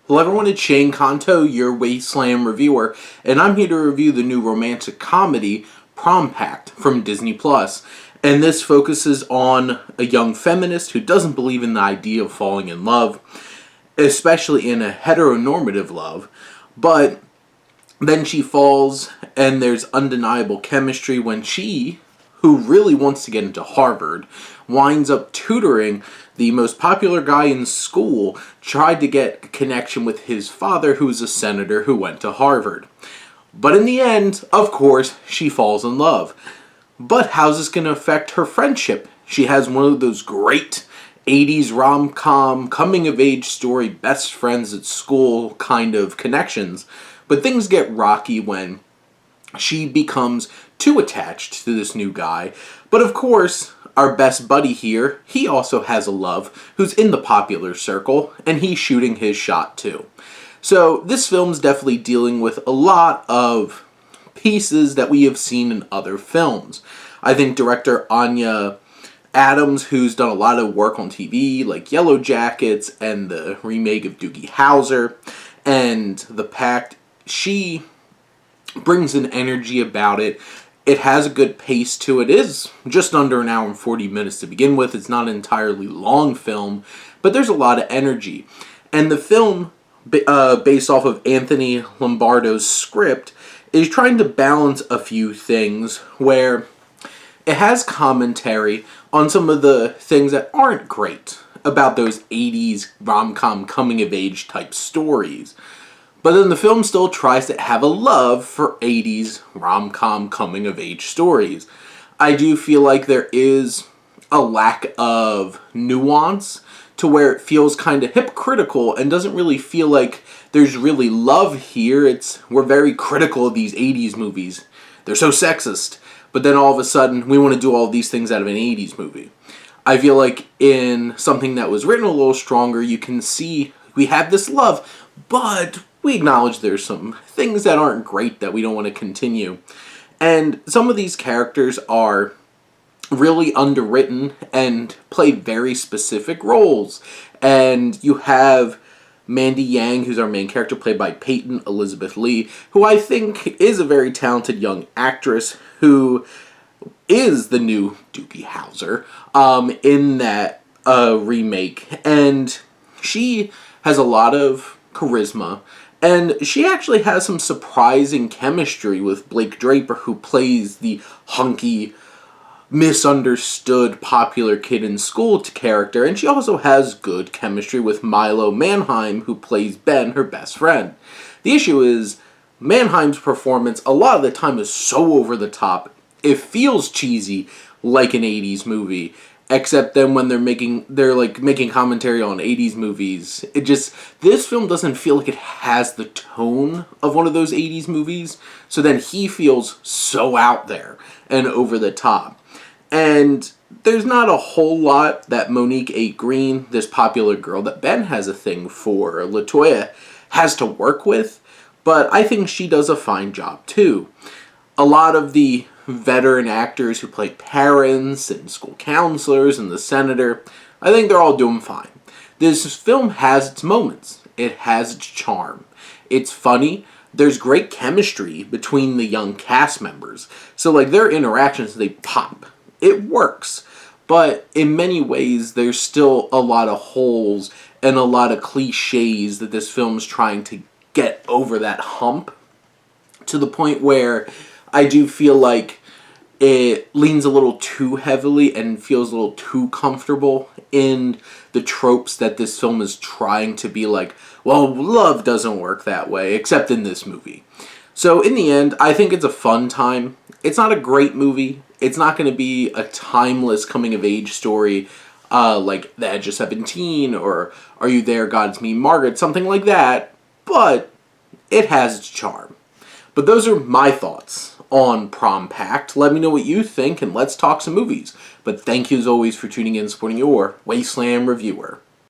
Hello everyone, it's Shane Kanto, your Wasteland reviewer, and I'm here to review the new romantic comedy, Prom Pact, from Disney+. And this focuses on a young feminist who doesn't believe in the idea of falling in love, especially in a heteronormative love, but then she falls and there's undeniable chemistry when she, who really wants to get into Harvard, winds up tutoring the most popular guy in school, tried to get a connection with his father, who's a senator who went to Harvard. But in the end, of course, she falls in love. But how's this going to affect her friendship? She has one of those great 80s rom-com, coming-of-age story, best friends at school kind of connections. But things get rocky when she becomes too attached to this new guy. But of course, our best buddy here, he also has a love who's in the popular circle, and he's shooting his shot too. So this film's definitely dealing with a lot of pieces that we have seen in other films. I think director Anya Adams, who's done a lot of work on TV, like Yellow Jackets and the remake of Doogie Howser and The Pact, she brings an energy about it. It has a good pace to it. It is just under an hour and 40 minutes to begin with. It's not an entirely long film, but there's a lot of energy. And the film, based off of Anthony Lombardo's script, is trying to balance a few things where it has commentary on some of the things that aren't great about those 80s rom-com coming-of-age type stories. But then the film still tries to have a love for 80s rom-com coming-of-age stories. I do feel like there is a lack of nuance to where it feels kind of hypocritical and doesn't really feel like there's really love here. We're very critical of these 80s movies. They're so sexist. But then all of a sudden, we want to do all these things out of an 80s movie. I feel like in something that was written a little stronger, you can see we have this love, but we acknowledge there's some things that aren't great that we don't want to continue. And some of these characters are really underwritten and play very specific roles. And you have Mandy Yang, who's our main character, played by Peyton Elizabeth Lee, who I think is a very talented young actress who is the new Doogie Howser in that remake. And she has a lot of charisma, and she actually has some surprising chemistry with Blake Draper, who plays the hunky, misunderstood, popular kid in school character, and she also has good chemistry with Milo Manheim, who plays Ben, her best friend. The issue is, Manheim's performance a lot of the time is so over the top, it feels cheesy, like an 80s movie. Except then when they're making commentary on 80s movies, this film doesn't feel like it has the tone of one of those 80s movies. So then he feels so out there and over the top. And there's not a whole lot that Monique A. Green, this popular girl that Ben has a thing for, LaToya, has to work with. But I think she does a fine job too. A lot of the veteran actors who play parents and school counselors and the senator, I think they're all doing fine. This film has its moments. It has its charm. It's funny. There's great chemistry between the young cast members. So like their interactions, they pop. It works. But in many ways, there's still a lot of holes and a lot of cliches that this film's trying to get over that hump, to the point where I do feel like it leans a little too heavily and feels a little too comfortable in the tropes that this film is trying to be like, well, love doesn't work that way, except in this movie. So in the end, I think it's a fun time. It's not a great movie. It's not going to be a timeless coming-of-age story like The Edge of 17 or Are You There, God's Me, Margaret, something like that. But it has its charm. But those are my thoughts on Prom Pact. Let me know what you think, and let's talk some movies. But thank you as always for tuning in and supporting your Wasteland reviewer.